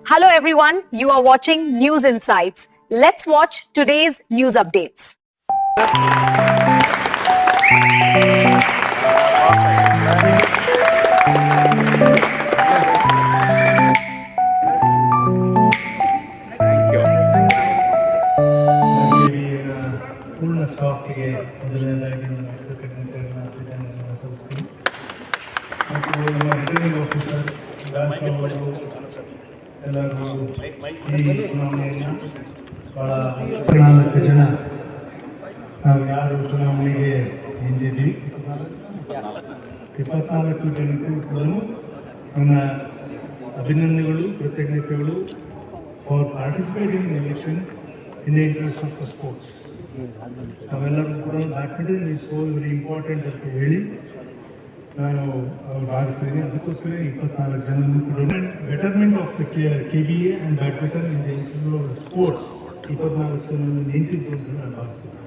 Hello everyone, you are watching News Insights. Let's watch today's news updates. ಪೂರ್ಣ ಸ್ಟಾಫ್ಗೆ ಮೊದಲನೇದಾಗಿ ನಮ್ಮ ಕೃತಜ್ಞತೆಗಳನ್ನು ಸಲ್ಲಿಸ್ತೀನಿ ಮತ್ತು ನಮ್ಮ ರಿಟರ್ನಿಂಗ್ ಆಫೀಸರ್ ದಾಸವರು ಎಲ್ಲರೂ ಈ ಚುನಾವಣೆಯನ್ನು ಭಾಳ 14 ಜನ ನಾವು ಯಾರು ಚುನಾವಣೆಗೆ ನಿಂತಿದ್ದೀವಿ 24 ಜನಕ್ಕೂ ಕೂಡ ನನ್ನ ಅಭಿನಂದನೆಗಳು ಕೃತಜ್ಞತೆಗಳು for participating in election in the interest of the sports. ನಾವೆಲ್ಲರೂ ಕೂಡ badminton is so very important ಅಂತ ಹೇಳಿ ನಾನು ಅವ್ರು ಭಾವಿಸ್ತೀನಿ. ಅದಕ್ಕೋಸ್ಕರ 24 ಜನರು ಕೂಡ betterment of the KBA and badminton in the interest of sports 24 ಜನರು ನಿಂತಿದ್ದು ಅಂತ ನಾನು ಭಾವಿಸ್ತೀನಿ.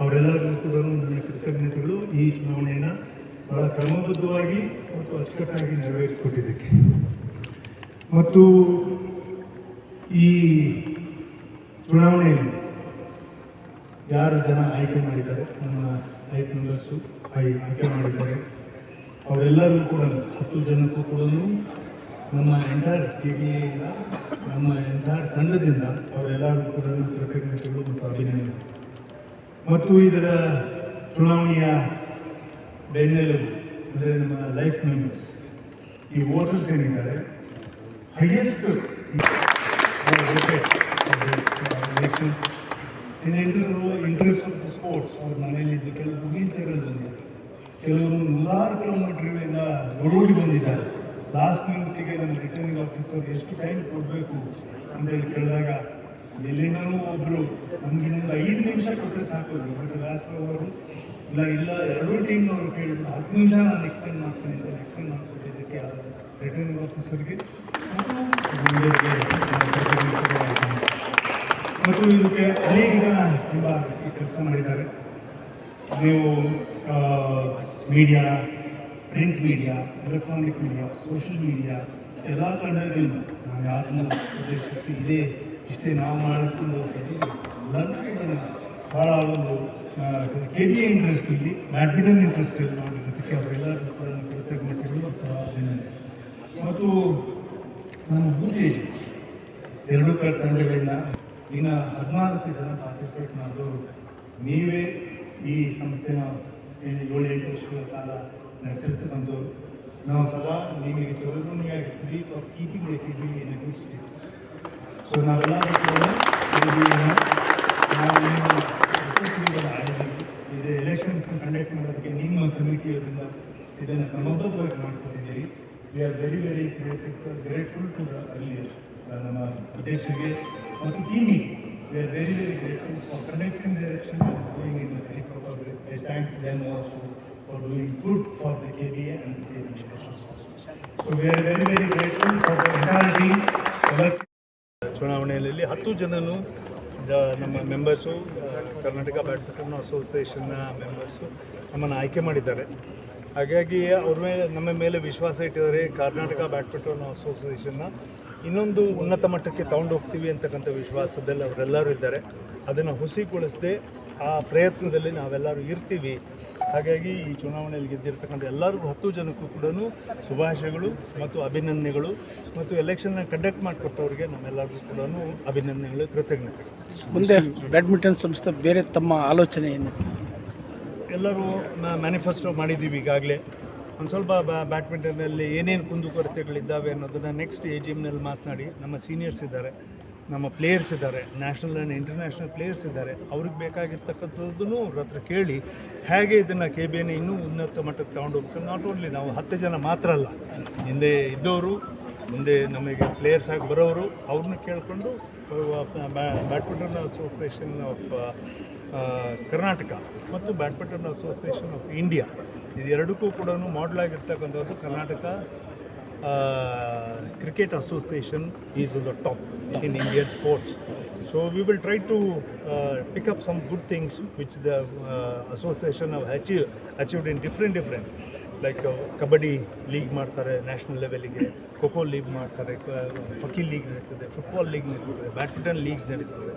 ಅವರೆಲ್ಲರಿಗೂ ಕೂಡ ನನ್ನ ಕೃತಜ್ಞತೆಗಳು ಈ ಚುನಾವಣೆಯನ್ನು ಬಹಳ ಕ್ರಮಬದ್ಧವಾಗಿ ಮತ್ತು ಅಚ್ಚುಕಟ್ಟಾಗಿ ನೆರವೇರಿಸಿಕೊಟ್ಟಿದ್ದಕ್ಕೆ. ಮತ್ತು ಈ ಚುನಾವಣೆಯಲ್ಲಿ ಯಾರು ಜನ ಆಯ್ಕೆ ಮಾಡಿದ್ದಾರೆ, ನಮ್ಮ ಲೈಫ್ ಮೆಂಬರ್ಸು ಆಯ್ಕೆ ಮಾಡಿದ್ದಾರೆ, ಅವರೆಲ್ಲರೂ ಕೂಡ 10 ಜನಕ್ಕೂ ಕೂಡ ನಮ್ಮ ಎಂಟೈರ್ KBAಯಿಂದ ನಮ್ಮ ಎಂಟೈರ್ ತಂಡದಿಂದ ಅವರೆಲ್ಲರೂ ಕೂಡ ಕೃತಜ್ಞತೆಗಳು ಮತ್ತು ಅಭಿನಂದನೆ. ಮತ್ತು ಇದರ ಚುನಾವಣೆಯ ಬೆನ್ನೆಲುಬು ಅಂದರೆ ನಮ್ಮ ಲೈಫ್ ಮೆಂಬರ್ಸ್, ಈ ವೋಟರ್ಸ್ ಏನಿದ್ದಾರೆ highest elections interest of the sports. ಅವ್ರ ಮನೆಯಲ್ಲಿದ್ದು ಕೆಲವರು ವೀಲ್ಚೇರಲ್ಲಿ ಬಂದಿದ್ದಾರೆ, ಕೆಲವರು 100 ಕಿಲೋಮೀಟರ್ಗಳಿಂದ ಓಡೋಡಿ ಬಂದಿದ್ದಾರೆ. ಲಾಸ್ಟ್ ಮಿನಿಟಿಗೆ ನಮ್ಮ ರಿಟರ್ನಿಂಗ್ ಆಫೀಸರ್ ಎಷ್ಟು ಟೈಮ್ ಕೊಡಬೇಕು ಅಂತೇಳಿ ಕೇಳಿದಾಗ ಎಲ್ಲಿಂದನೂ ಒಬ್ಬರು ನಮ್ಗೆ ಇನ್ನೊಂದು 5 ನಿಮಿಷ ಕೊಟ್ಟರೆ ಸಾಕು. ಬಟ್ ಲಾಸ್ಟ್ ಅವರು ಇಲ್ಲ ಎರಡೂ ಟೀಮ್ನವರು ಕೇಳಿದ್ರು 10 ನಿಮಿಷ ನಾನು ಎಕ್ಸ್ಟೆಂಡ್ ಮಾಡ್ತೀನಿ ಅಂತ ಎಕ್ಸ್ಟೆಂಡ್ ಮಾಡಿಕೊಟ್ಟಿದ್ದಕ್ಕೆ ರಿಟರ್ನಿಂಗ್ ಆಫೀಸರ್ಗೆ ಮತ್ತು ಇದಕ್ಕೆ ಅನೇಕ ಜನ ತುಂಬ ಕೆಲಸ ಮಾಡಿದ್ದಾರೆ. ನೀವು media, print media, electronic media, social media ಎಲ್ಲ ಕಡೆಗಳಿಂದ ನಾವು ಯಾರನ್ನು ಉದ್ದೇಶಿಸಿ ಇಷ್ಟೇ ನಾವು ಮಾಡಿಕೊಂಡು ಹೋಗ್ತೀವಿ. ಎಲ್ಲರೂ ಕೂಡ ಭಾಳ ಒಂದು KBA ಇಂಟ್ರೆಸ್ಟ್ ಇಲ್ಲಿ, ಬ್ಯಾಡ್ಮಿಂಟನ್ ಇಂಟ್ರೆಸ್ಟ್ ಇಲ್ಲಿ ನೋಡಿದ್ದಕ್ಕೆ ಅವರೆಲ್ಲರೂ ಕೂಡ ಕೃತಜ್ಞತೆಗಳು ಮತ್ತು ಅಭಿನಂದನೆ. ಮತ್ತು ನಮ್ಮ ಬೂತ್ ಏಜೆಂಟ್ಸ್ ಎರಡೂ ತಂಡಗಳಿಂದ ಇನ್ನು 14 ಜನ ಪಾರ್ಟಿಸಿಪೇಟ್ ಮಾಡಿದವರು ನೀವೇ. ಈ ಸಂಸ್ಥೆನ 7-8 ವರ್ಷಗಳ ಕಾಲ ನಡೆಸಿರ್ತಕ್ಕಂಥವ್ರು. ನಾವು ಸದಾ ನಿಮಗೆ ಚೌರ್ಣಿಯಾಗಿ free for keeping the KBA in a good status. So ನಾವೆಲ್ಲರೂ ಕೂಡ ನಾವು ಇದು ಎಲೆಕ್ಷನ್ಸ್ನ ಕಂಡಕ್ಟ್ ಮಾಡೋದಕ್ಕೆ ನಿಮ್ಮ ಕಮಿಟಿಯವರಿಂದ ಇದನ್ನು ಕ್ರಮಬದ್ಧವಾಗಿ ಮಾಡಿಕೊಟ್ಟಿದ್ದೀರಿ. We are very very grateful to the earlier ನಮ್ಮ ಅಧ್ಯಕ್ಷರಿಗೆ ಮತ್ತು ಟೀಮಿಗೆ. We are very very grateful for conducting the election and doing in the very proper way. I thank them also for doing good for the KBA and the KBA elections also. So we are very very grateful for the entire team. ಚುನಾವಣೆಯಲ್ಲಿ 10 ಜನನು ನಮ್ಮ members, Karnataka badminton ಅಸೋಸಿಯೇಷನ್ನ members ನಮ್ಮನ್ನು ಆಯ್ಕೆ ಮಾಡಿದ್ದಾರೆ. ಹಾಗಾಗಿ ನಮ್ಮ ಮೇಲೆ ವಿಶ್ವಾಸ ಇಟ್ಟಿದ್ದಾರೆ. ಕರ್ನಾಟಕ ಬ್ಯಾಡ್ಮಿಂಟನ್ ಅಸೋಸಿಯೇಷನ್ನ ಇನ್ನೊಂದು ಉನ್ನತ ಮಟ್ಟಕ್ಕೆ ತಗೊಂಡು ಹೋಗ್ತೀವಿ ಅಂತಕ್ಕಂಥ ವಿಶ್ವಾಸದಲ್ಲಿ ಅವರೆಲ್ಲರೂ ಇದ್ದಾರೆ. ಅದನ್ನು ಹುಸಿಗೊಳಿಸದೆ ಆ ಪ್ರಯತ್ನದಲ್ಲಿ ನಾವೆಲ್ಲರೂ ಇರ್ತೀವಿ. ಹಾಗಾಗಿ ಈ ಚುನಾವಣೆಯಲ್ಲಿ ಗೆದ್ದಿರ್ತಕ್ಕಂಥ ಎಲ್ಲರಿಗೂ 10 ಜನಕ್ಕೂ ಕೂಡ ಶುಭಾಶಯಗಳು ಮತ್ತು ಅಭಿನಂದನೆಗಳು. ಮತ್ತು ಎಲೆಕ್ಷನ್ನ ಕಂಡಕ್ಟ್ ಮಾಡಿಕೊಟ್ಟವ್ರಿಗೆ ನಮ್ಮೆಲ್ಲರಿಗೂ ಕೂಡ ಅಭಿನಂದನೆಗಳು, ಕೃತಜ್ಞತೆಗಳು. ಮುಂದೆ ಬ್ಯಾಡ್ಮಿಂಟನ್ ಸಂಸ್ಥೆ ಬೇರೆ ತಮ್ಮ ಆಲೋಚನೆ ಏನು? ಎಲ್ಲರೂ ಮ್ಯಾನಿಫೆಸ್ಟೋ ಮಾಡಿದ್ದೀವಿ ಈಗಾಗಲೇ. ಒಂದು ಸ್ವಲ್ಪ ಬ್ಯಾಡ್ಮಿಂಟನ್ನಲ್ಲಿ ಏನೇನು ಕುಂದುಕೊರತೆಗಳಿದ್ದಾವೆ ಅನ್ನೋದನ್ನು ನೆಕ್ಸ್ಟ್ AGMನಲ್ಲಿ ಮಾತನಾಡಿ, ನಮ್ಮ ಸೀನಿಯರ್ಸ್ ಇದ್ದಾರೆ, ನಮ್ಮ ಪ್ಲೇಯರ್ಸ್ ಇದ್ದಾರೆ, ನ್ಯಾಷನಲ್ ಆ್ಯಂಡ್ ಇಂಟರ್ನ್ಯಾಷನಲ್ ಪ್ಲೇಯರ್ಸ್ ಇದ್ದಾರೆ, ಅವ್ರಿಗೆ ಬೇಕಾಗಿರ್ತಕ್ಕಂಥದ್ದನ್ನು ಅವ್ರ ಹತ್ರ ಕೇಳಿ ಹೇಗೆ ಇದನ್ನು KBAನ ಇನ್ನೂ ಉನ್ನತ ಮಟ್ಟಕ್ಕೆ ತಗೊಂಡು ಹೋಗ್ಬೇಕು. ನಾಟ್ ಓನ್ಲಿ ನಾವು 10 ಜನ ಮಾತ್ರ ಅಲ್ಲ, ಹಿಂದೆ ಇದ್ದವರು, ಮುಂದೆ ನಮಗೆ ಪ್ಲೇಯರ್ಸ್ ಆಗಿ ಬರೋರು, ಅವ್ರನ್ನ ಕೇಳಿಕೊಂಡು ಬ್ಯಾಡ್ಮಿಂಟನ್ ಅಸೋಸಿಯೇಷನ್ ಆಫ್ ಕರ್ನಾಟಕ ಮತ್ತು ಬ್ಯಾಡ್ಮಿಂಟನ್ ಅಸೋಸಿಯೇಷನ್ ಆಫ್ ಇಂಡಿಯಾ ಇದೆರಡಕ್ಕೂ ಕೂಡ ಮಾಡಲ್ ಆಗಿರ್ತಕ್ಕಂಥದ್ದು Karnataka Cricket Association is on the top in Indian sports. So we will try to pick up some good things which the association have achieved in different like kabaddi league ಮಾಡ್ತಾರೆ national ಲೆವೆಲಿಗೆ, kho kho league ಮಾಡ್ತಾರೆ, hockey league ನಡೀತದೆ, football league ನಡೀತದೆ, badminton leagues ನಡೀತದೆ.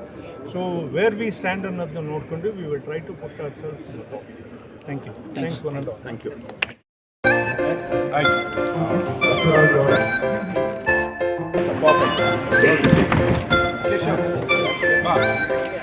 So where we stand ಅನ್ನೋದನ್ನ ನೋಡಿಕೊಂಡು we will try to put our self in the top. Thank you. Thanks one and all. Thank you. Perfect.